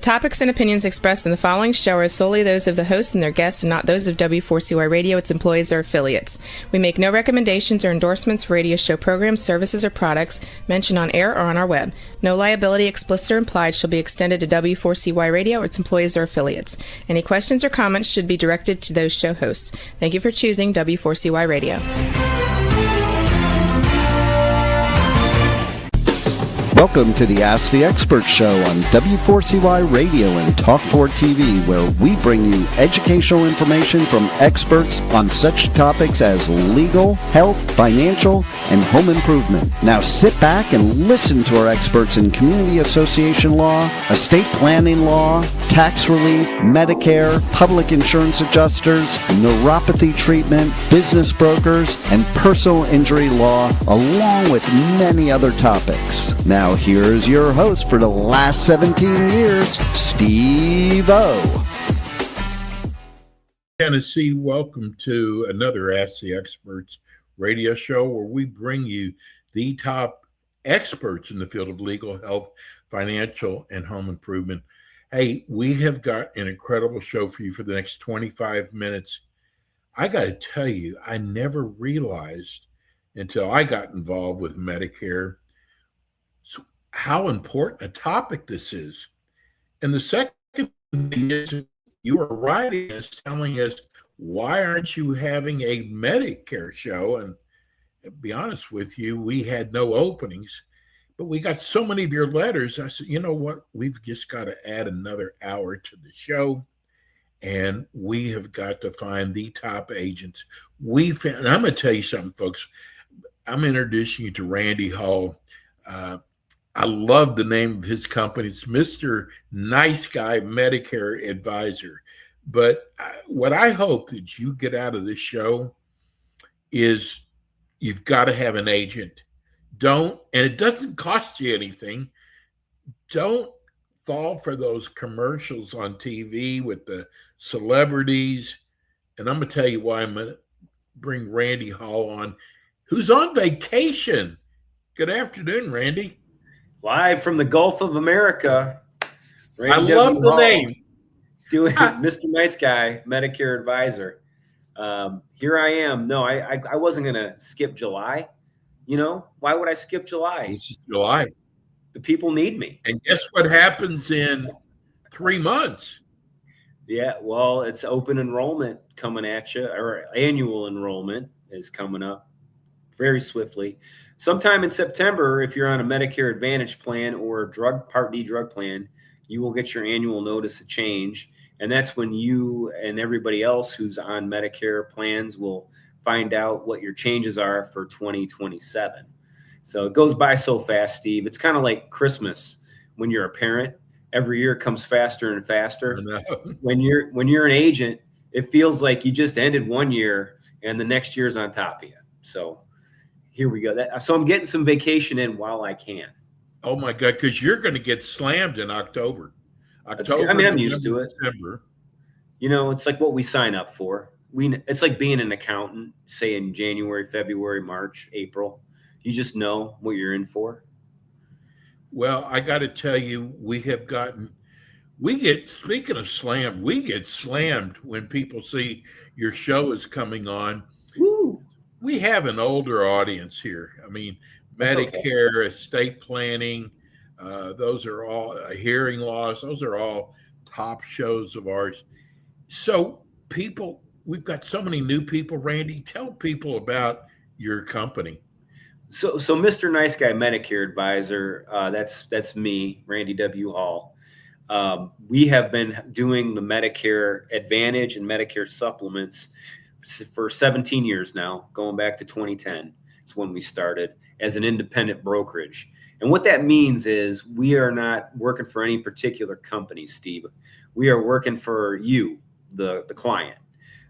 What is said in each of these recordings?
topics and opinions expressed in the following show are solely those of the hosts and their guests and not those of W4CY Radio, its employees, or affiliates. We make no recommendations or endorsements for radio show programs, services, or products mentioned on air or on our web. No liability, explicit or implied, shall be extended to W4CY Radio or its employees or affiliates. Any questions or comments should be directed to those show hosts. Thank you for choosing W4CY Radio. Welcome to the Ask the Expert Show on W4CY Radio and Talk4 TV, where we bring you educational information from experts on such topics as legal, health, financial, and home improvement. Now sit back and listen to our experts in community association law, estate planning law, tax relief, Medicare, public insurance adjusters, neuropathy treatment, business brokers, and personal injury law, along with many other topics. Now here's your host for the last 17 years, Steve O. Tennessee, welcome to another Ask the Experts radio show where we bring you the top experts in the field of legal, health, financial, and home improvement. Hey, we have got an incredible show for you for the next 25 minutes. I got to tell you, I never realized until I got involved with Medicare how important a topic this is. And the second thing is, you are writing us, telling us, why aren't you having a Medicare show? And to be honest with you, we had no openings, but we got so many of your letters. I said, you know what? We've just got to add another hour to the show. And we have got to find the top agents. And I'm going to tell you something, folks. I'm introducing you to Randy Hall. I love the name of his company. It's Mr. Nice Guy Medicare Advisor. But what I hope that you get out of this show is you've got to have an agent. And it doesn't cost you anything. Don't fall for those commercials on TV with the celebrities. And I'm going to tell you why I'm going to bring Randy Hall on, who's on vacation. Good afternoon, Randy. Live from the Gulf of America. Randy I love the name. Doing Mr. Nice Guy, Medicare Advisor. Here I am. No, I wasn't going to skip July. You know, why would I skip July? This is July. The people need me. And guess what happens in 3 months? Yeah, well, it's open enrollment coming at you, or annual enrollment is coming up very swiftly. Sometime in September, if you're on a Medicare Advantage plan or a Part D drug plan, you will get your annual notice of change. And that's when you and everybody else who's on Medicare plans will find out what your changes are for 2027. So it goes by so fast, Steve. It's kind of like Christmas when you're a parent. Every year comes faster and faster. When you're an agent, it feels like you just ended one year and the next year's on top of you. So here we go. So I'm getting some vacation in while I can. Oh my God, because you're going to get slammed in October. I'm used to it. December. You know, it's like what we sign up for. It's like being an accountant, say in January, February, March, April. You just know what you're in for. Well, I got to tell you, speaking of slammed, we get slammed when people see your show is coming on. Woo. We have an older audience here. I mean, Medicare, estate planning, those are all hearing loss. Those are all top shows of ours. So we've got so many new people. Randy, tell people about your company. So Mr. Nice Guy Medicare Advisor, that's me, Randy W. Hall. We have been doing the Medicare Advantage and Medicare supplements for 17 years now, going back to 2010. It's when we started as an independent brokerage. And what that means is we are not working for any particular company, Steve. We are working for you, the client.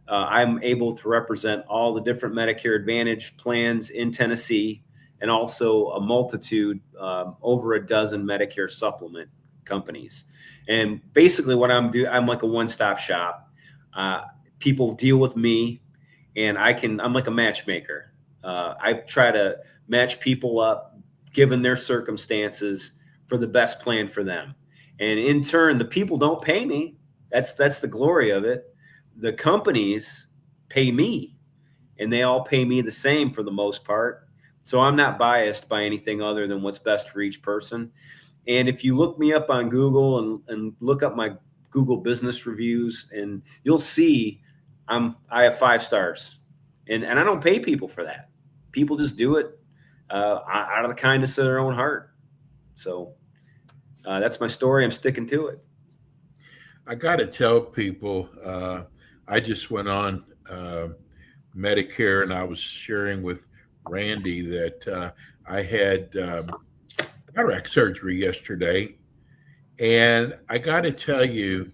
I'm able to represent all the different Medicare Advantage plans in Tennessee and also a multitude, over a dozen Medicare supplement companies. And basically what I'm like a one-stop shop. People deal with me and I'm like a matchmaker. I try to match people up, given their circumstances, for the best plan for them. And in turn, the people don't pay me. That's the glory of it. The companies pay me, and they all pay me the same for the most part. So I'm not biased by anything other than what's best for each person. And if you look me up on Google and look up my Google business reviews, and you'll see I have 5 stars, and I don't pay people for that. People just do it out of the kindness of their own heart. So that's my story. I'm sticking to it. I got to tell people, I just went on Medicare, and I was sharing with Randy that I had cataract surgery yesterday. And I got to tell you,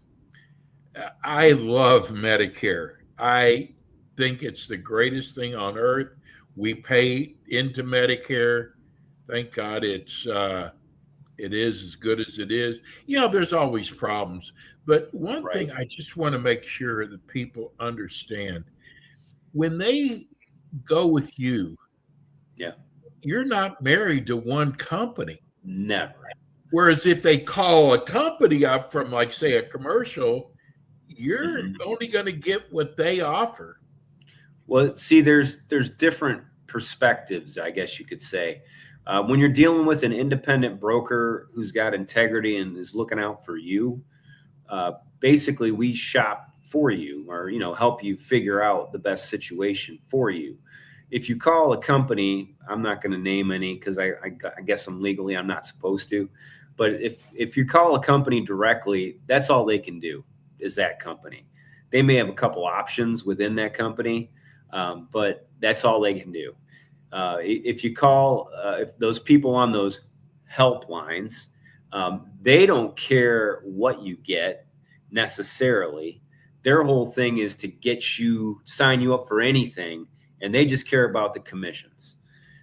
I love Medicare. I think it's the greatest thing on earth. We pay into Medicare. Thank God it is as good as it is. There's always problems. But one thing I just want to make sure that people understand, when they go with you, you're not married to one company. Never. Whereas if they call a company up from, like, say, a commercial, you're only going to get what they offer. Well, see, there's different perspectives, I guess you could say. When you're dealing with an independent broker who's got integrity and is looking out for you, basically we shop for you, or help you figure out the best situation for you. If you call a company, I'm not going to name any because I guess I'm not supposed to. But if you call a company directly, that's all they can do is that company. They may have a couple options within that company, but that's all they can do. If you call, if those people on those helplines, they don't care what you get necessarily. Their whole thing is to sign you up for anything, and they just care about the commissions.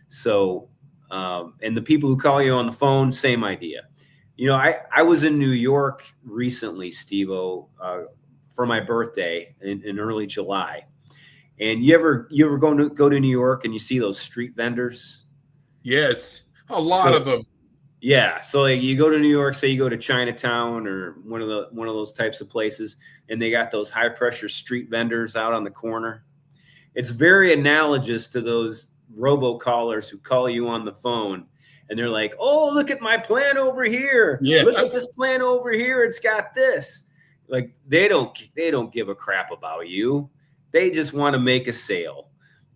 So, and the people who call you on the phone, same idea. I was in New York recently, Steve-O, for my birthday in early July. And you ever go to New York and you see those street vendors? Yes, a lot of them. Yeah, so like you go to New York, say you go to Chinatown or one of those types of places, and they got those high pressure street vendors out on the corner. It's very analogous to those robocallers who call you on the phone, and they're like, "Oh, look at my plan over here. Yes. Look at this plan over here. It's got this." Like they don't give a crap about you. They just want to make a sale.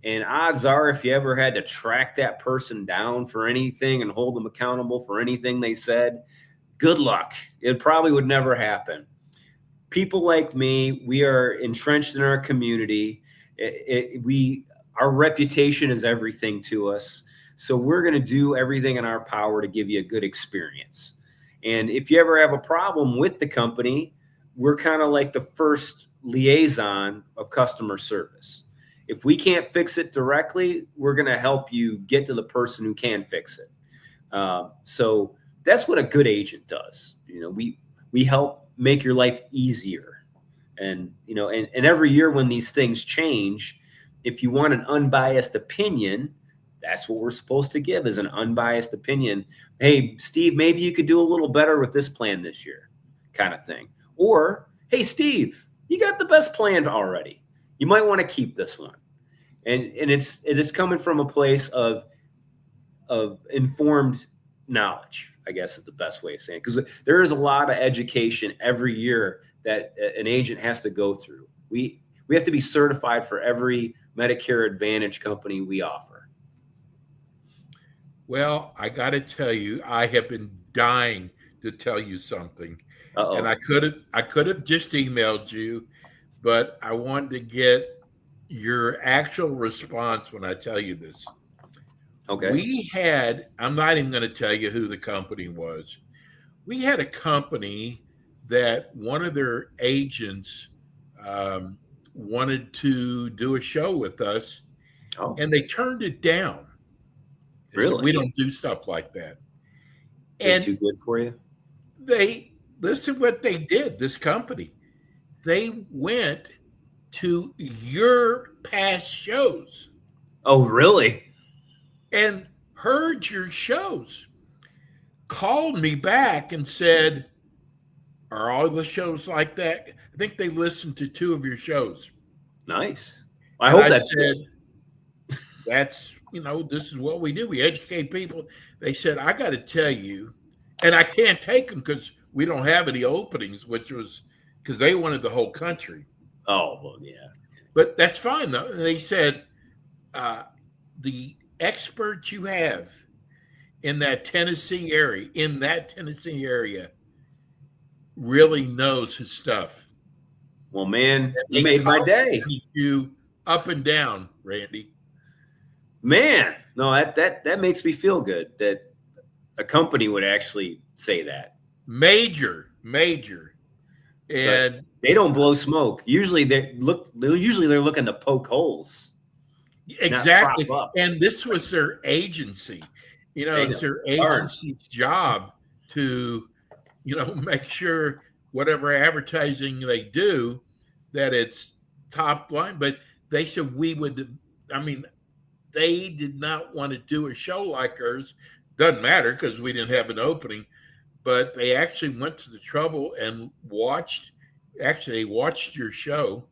And odds are, if you ever had to track that person down for anything and hold them accountable for anything they said, good luck. It probably would never happen. People like me, we are entrenched in our community. Our reputation is everything to us. So we're going to do everything in our power to give you a good experience. And if you ever have a problem with the company, we're kind of like the first liaison of customer service. If we can't fix it directly, we're going to help you get to the person who can fix it. So that's what a good agent does. We help make your life easier. And every year when these things change, if you want an unbiased opinion, that's what we're supposed to give, is an unbiased opinion. Hey, Steve, maybe you could do a little better with this plan this year, kind of thing. Or, hey, Steve, you got the best plan already. You might want to keep this one. And it is coming from a place of informed knowledge, I guess is the best way of saying it. Because there is a lot of education every year that an agent has to go through. We have to be certified for every Medicare Advantage company we offer. Well, I got to tell you, I have been dying to tell you something. Uh-oh. And I could have just emailed you, but I wanted to get your actual response when I tell you this. Okay. I'm not even going to tell you who the company was. We had a company that one of their agents wanted to do a show with us, and they turned it down. Really? We don't do stuff like that. They're too good for you? Listen what they did, this company. They went to your past shows. Oh, really? And heard your shows. Called me back and said, Are all the shows like that? I think they listened to 2 of your shows. Nice. I And hope I that's said, good. that's, this is what we do. We educate people. They said, I got to tell you, and I can't take them because we don't have any openings, which was because they wanted the whole country. Oh, well, yeah. But that's fine, though. They said, the experts you have in that Tennessee area, really knows his stuff. Well, man, you made my day. You up and down, Randy. Man, no, that makes me feel good that a company would actually say that. Major. And they don't blow smoke. Usually they're looking to poke holes. Exactly. And this was their agency. It's their agency's job to, make sure whatever advertising they do, that it's top line. But they said they did not want to do a show like ours. Doesn't matter because we didn't have an opening, but they actually went to the trouble and watched your show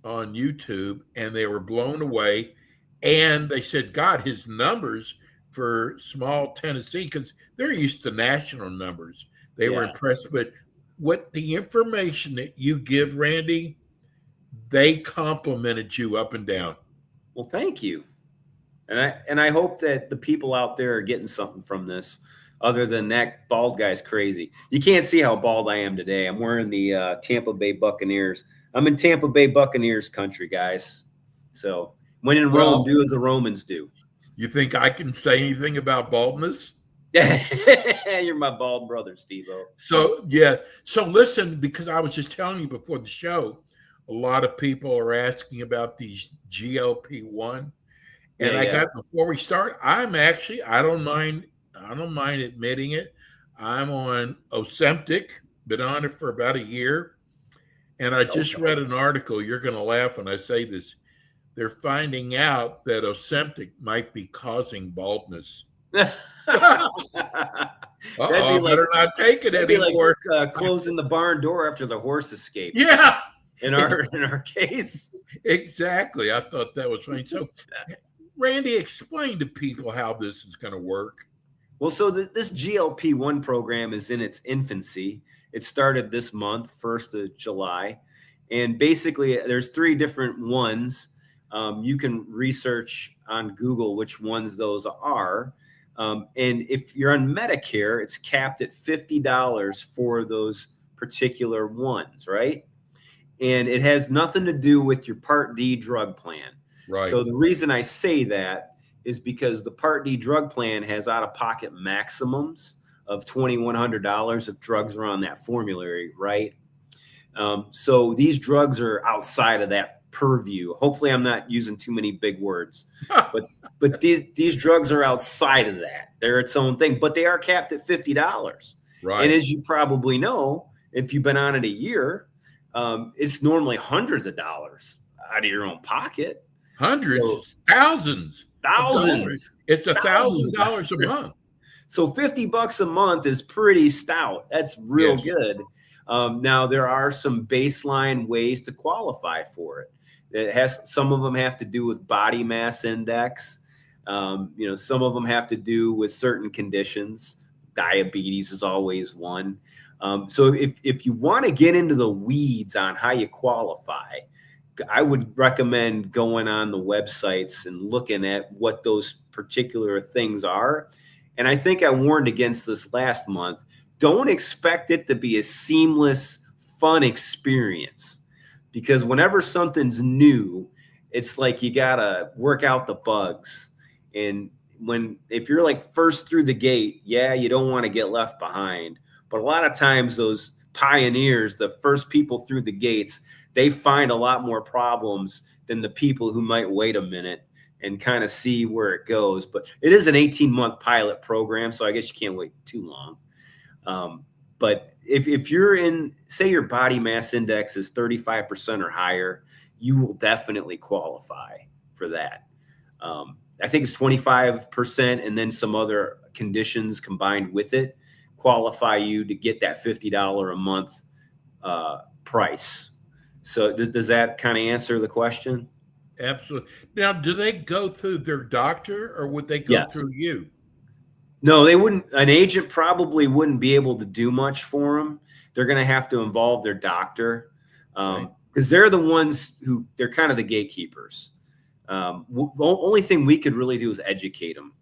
on YouTube, and they were blown away. And they said, God, his numbers for small Tennessee, because they're used to national numbers. They were impressed. But what the information that you give, Randy, they complimented you up and down. Well, thank you. And I hope that the people out there are getting something from this. Other than that bald guy's crazy. You can't see how bald I am today. I'm wearing the Tampa Bay Buccaneers. I'm in Tampa Bay Buccaneers country, guys. So when in Rome, do as the Romans do. You think I can say anything about baldness? You're my bald brother, Steve-O. So, yeah. So listen, because I was just telling you before the show, a lot of people are asking about these GLP-1. And before we start, I don't mind admitting it. I'm on Ozempic, been on it for about a year. And I just read an article. You're going to laugh when I say this. They're finding out that Ozempic might be causing baldness. Better not take it anymore. Like, closing the barn door after the horse escaped. Yeah. In our case. Exactly. I thought that was funny. So, Randy, explain to people how this is going to work. Well, so this GLP-1 program is in its infancy. It started this month, 1st of July. And basically, there's 3 different ones. You can research on Google which ones those are. And if you're on Medicare, it's capped at $50 for those particular ones, right? And it has nothing to do with your Part D drug plan. Right. So the reason I say that is because the Part D drug plan has out-of-pocket maximums of $2,100 if drugs are on that formulary, right? So these drugs are outside of that purview. Hopefully I'm not using too many big words, but these drugs are outside of that. They're its own thing, but they are capped at $50. Right. And as you probably know, if you've been on it a year, it's normally hundreds of dollars out of your own pocket. Hundreds, thousands. It's $1,000 a month. So $50 a month is pretty stout. That's real good. Now there are some baseline ways to qualify for it. Some of them have to do with body mass index. Some of them have to do with certain conditions. Diabetes is always one. So if you want to get into the weeds on how you qualify, I would recommend going on the websites and looking at what those particular things are. And I think I warned against this last month. Don't expect it to be a seamless, fun experience, because whenever something's new, it's like you got to work out the bugs. And if you're like first through the gate, you don't want to get left behind. But a lot of times those pioneers, the first people through the gates, they find a lot more problems than the people who might wait a minute and kind of see where it goes. But it is an 18-month pilot program, so I guess you can't wait too long. But if you're in, say your body mass index is 35% or higher, you will definitely qualify for that. I think it's 25%, and then some other conditions combined with it qualify you to get that $50 a month price. So does that kind of answer the question? Absolutely. Now, do they go through their doctor or would they go Yes. through you? No, they wouldn't. An agent probably wouldn't be able to do much for them. They're going to have to involve their doctor because they're the ones they're kind of the gatekeepers. Only thing we could really do is educate them.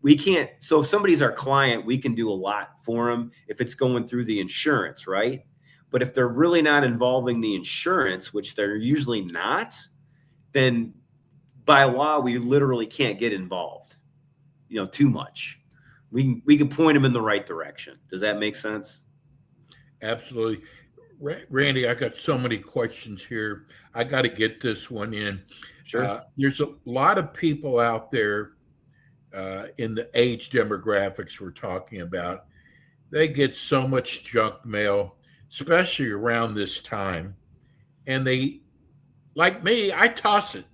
We can't. So if somebody's our client, we can do a lot for them if it's going through the insurance, right? But if they're really not involving the insurance, which they're usually not, then by law, we literally can't get involved, too much. We can point them in the right direction. Does that make sense? Absolutely. Randy, I got so many questions here. I got to get this one in. Sure. There's a lot of people out there in the age demographics we're talking about. They get so much junk mail, especially around this time. And they, like me, I toss it.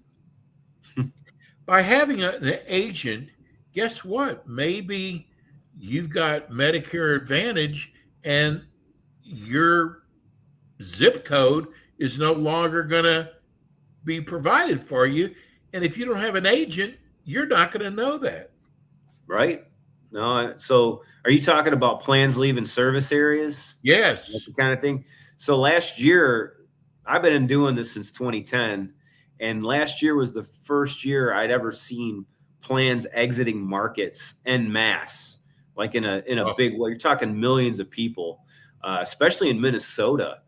By having an agent, guess what? Maybe you've got Medicare Advantage and your zip code is no longer going to be provided for you. And if you don't have an agent, you're not going to know that. Right. No. So are you talking about plans leaving service areas? Yes. That kind of thing. So last year, I've been doing this since 2010. And last year was the first year I'd ever seen plans exiting markets en masse, like in a big way. You're talking millions of people, especially in Minnesota.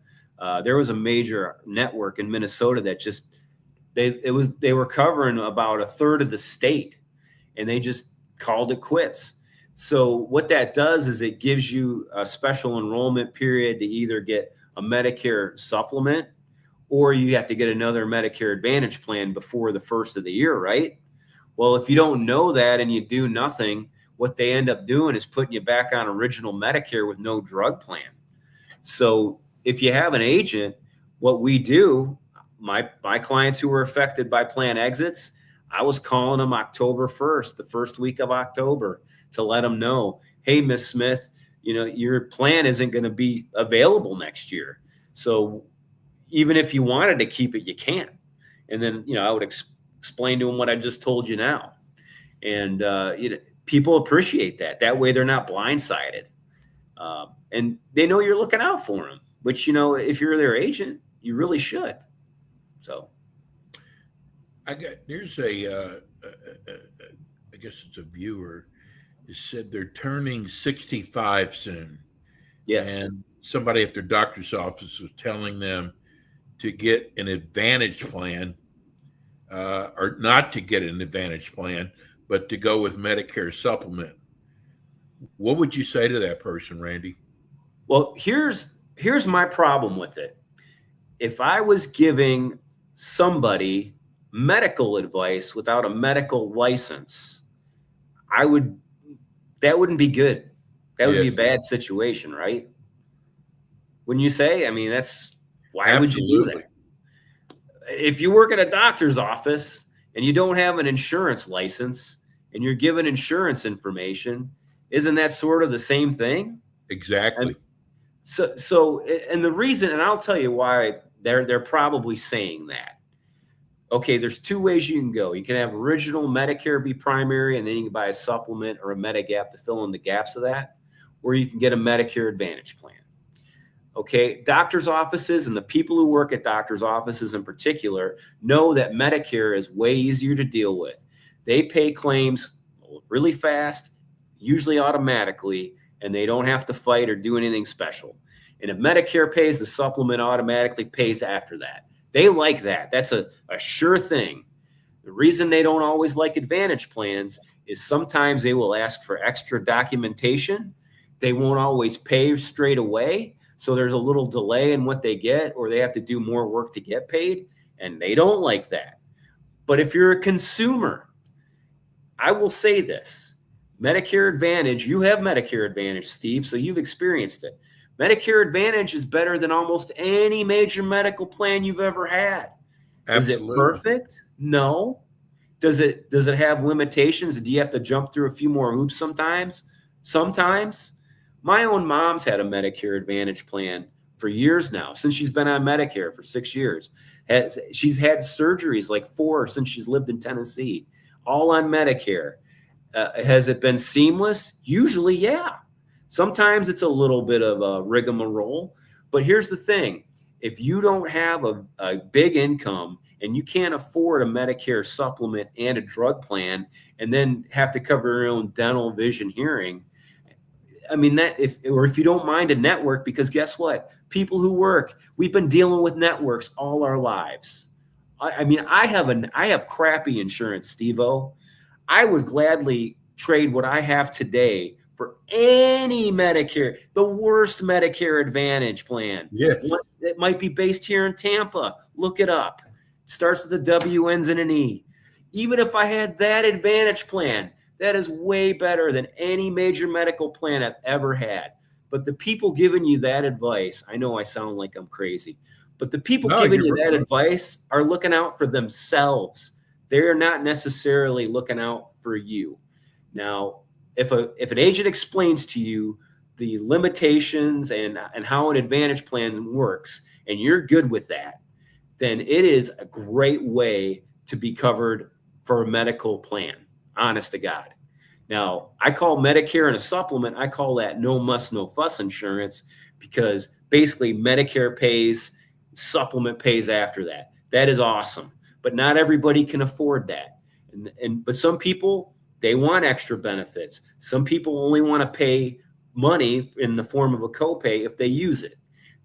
There was a major network in Minnesota that just they were covering about a third of the state, and they just called it quits. So what that does is it gives you a special enrollment period to either get a Medicare supplement, or you have to get another Medicare Advantage plan before the first of the year, right? Well, if you don't know that and you do nothing, what they end up doing is putting you back on original Medicare with no drug plan. So if you have an agent, what we do, my clients who were affected by plan exits, I was calling them October 1st, the first week of October, to let them know, hey, Miss Smith, your plan isn't going to be available next year. So even if you wanted to keep it, you can't. And then, I would explain to them what I just told you now. And, people appreciate that. That way they're not blindsided. And they know you're looking out for them, which, if you're their agent, you really should. So. There's I guess it's a viewer who said they're turning 65 soon. Yes. And somebody at their doctor's office was telling them to get an Advantage plan, or not to get an Advantage plan, but to go with Medicare supplement. What would you say to that person, Randy? Well, here's my problem with it. If I was giving somebody medical advice without a medical license, that wouldn't be good. That would be a bad situation, right? Wouldn't you say? I mean, why Absolutely. would you do that? If you work at a doctor's office and you don't have an insurance license and you're given insurance information, isn't that sort of the same thing? Exactly. And the reason, and I'll tell you why they're probably saying that. Okay, there's two ways you can go. You can have original Medicare be primary, and then you can buy a supplement or a Medigap to fill in the gaps of that, or you can get a Medicare Advantage plan. Okay, doctor's offices and the people who work at doctor's offices in particular know that Medicare is way easier to deal with. They pay claims really fast, usually automatically, and they don't have to fight or do anything special. And if Medicare pays, the supplement automatically pays after that. They like that. That's a sure thing. The reason they don't always like Advantage plans is sometimes they will ask for extra documentation. They won't always pay straight away. So there's a little delay in what they get, or they have to do more work to get paid, and they don't like that. But if you're a consumer, I will say this. Medicare Advantage, you have Medicare Advantage, Steve, so you've experienced it. Medicare Advantage is better than almost any major medical plan you've ever had. Absolutely. Is it perfect? No. Does it have limitations? Do you have to jump through a few more hoops sometimes? Sometimes. My own mom's had a Medicare Advantage plan for years now, since she's been on Medicare for 6 years. She's had surgeries like 4 since she's lived in Tennessee, all on Medicare. Has it been seamless? Usually, yeah. Sometimes it's a little bit of a rigmarole. But here's the thing. If you don't have a big income and you can't afford a Medicare supplement and a drug plan and then have to cover your own dental, vision, hearing, I mean, if you don't mind a network, because guess what? People who work, we've been dealing with networks all our lives. I mean, I have crappy insurance, Steve-O. I would gladly trade what I have today for any Medicare, the worst Medicare Advantage plan. Yes. It might be based here in Tampa. Look it up. Starts with a W, ends in an E. Even if I had that Advantage plan, that is way better than any major medical plan I've ever had. But the people giving you that advice, I know I sound like I'm crazy, but the people giving you that advice are looking out for themselves. They're not necessarily looking out for you. Now, if an agent explains to you the limitations and how an Advantage plan works, and you're good with that, then it is a great way to be covered for a medical plan. Honest to God. Now, I call Medicare and a supplement, I call that no muss, no fuss insurance, because basically Medicare pays, supplement pays after that. That is awesome. But not everybody can afford that. But some people, they want extra benefits. Some people only want to pay money in the form of a copay if they use it.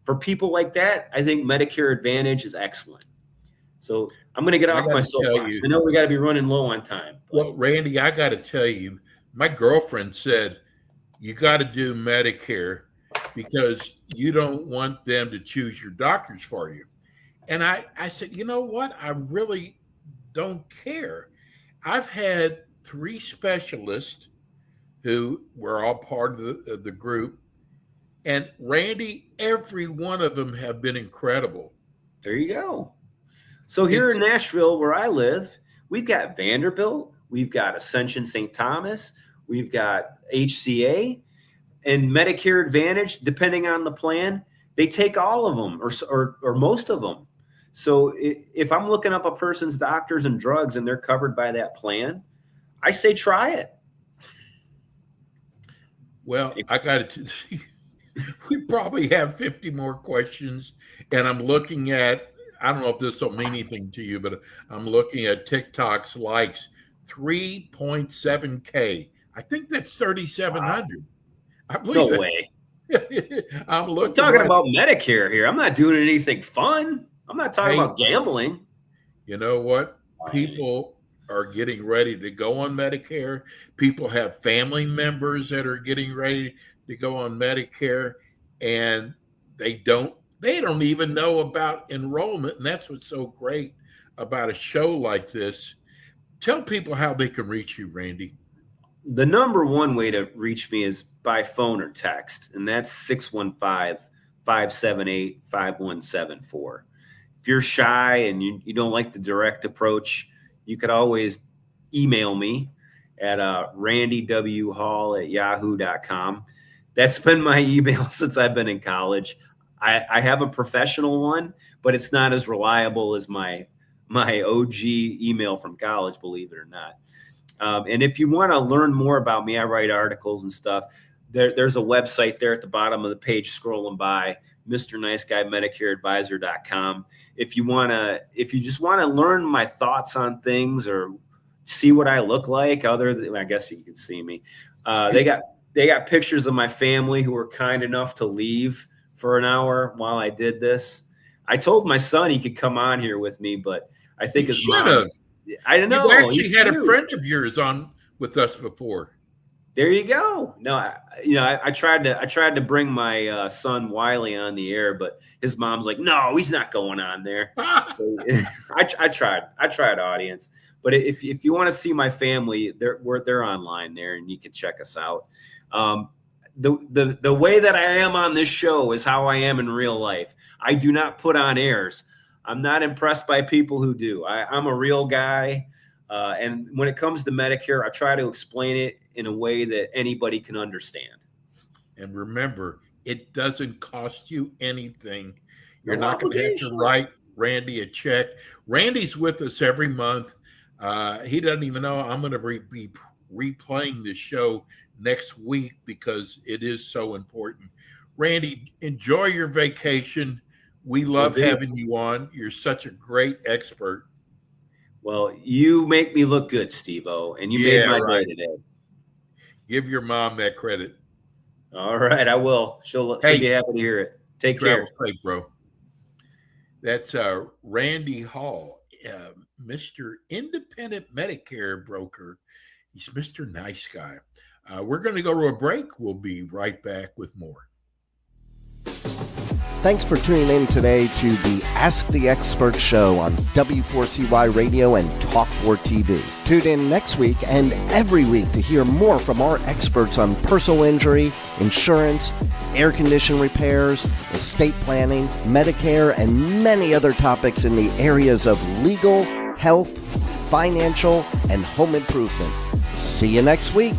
For people like that, I think Medicare Advantage is excellent. So I'm going to get off my soapbox. I know we got to be running low on time. Well, Randy, I got to tell you, my girlfriend said, you got to do Medicare because you don't want them to choose your doctors for you. And I said, you know what? I really don't care. I've had 3 specialists who were all part of the group. And Randy, every one of them have been incredible. There you go. So here in Nashville, where I live, we've got Vanderbilt, we've got Ascension St. Thomas, we've got HCA, and Medicare Advantage, depending on the plan, they take all of them or most of them. So if I'm looking up a person's doctors and drugs and they're covered by that plan, I say try it. Well, I got to. We probably have 50 more questions, and I'm looking at, I don't know if this will mean anything to you, but I'm looking at TikTok's likes, 3.7K. I think that's 3,700. I believe no way. I'm talking about Medicare here. I'm not doing anything fun. I'm not talking about gambling. You know what? People are getting ready to go on Medicare. People have family members that are getting ready to go on Medicare, and they don't even know about enrollment. And that's what's so great about a show like this. Tell people how they can reach you, Randy. The number one way to reach me is by phone or text, and that's 615-578-5174. If you're shy and you don't like the direct approach, you could always email me at randywhall@yahoo.com. That's been my email since I've been in college. I have a professional one, but it's not as reliable as my OG email from college, believe it or not. And if you want to learn more about me, I write articles and stuff. There's a website there at the bottom of the page scrolling by, MrNiceGuyMedicareAdvisor.com. If you just want to learn my thoughts on things or see what I look like, I guess you can see me. They got pictures of my family who were kind enough to leave for an hour while I did this. I told my son he could come on here with me, but I think his mom. I don't know. You actually had a friend of yours on with us before. There you go. No, I tried to bring my son Wiley on the air, but his mom's like, no, he's not going on there. I tried audience, but if you want to see my family, they're online there, and you can check us out. The way that I am on this show is how I am in real life. I do not put on airs. I'm not impressed by people who do. I'm a real guy. And when it comes to Medicare, I try to explain it in a way that anybody can understand. And remember, It doesn't cost you anything. You're No not going to have to obligation. write Randy a check. Randy's with us every month. He doesn't even know I'm going to be replaying the show next week because it is so important. Randy, enjoy your vacation. We love having you on. You're such a great expert. Well, you make me look good, Steve-O, and you made my day today. Give your mom that credit. All right, I will. She'll be happy to hear it. Take care. Travel safe, bro. That's Randy Hall, Mr. Independent Medicare broker. He's Mr. Nice Guy. We're going to go to a break. We'll be right back with more. Thanks for tuning in today to the Ask the Expert show on W4CY Radio and Talk4 TV. Tune in next week and every week to hear more from our experts on personal injury, insurance, air condition repairs, estate planning, Medicare, and many other topics in the areas of legal, health, financial, and home improvement. See you next week.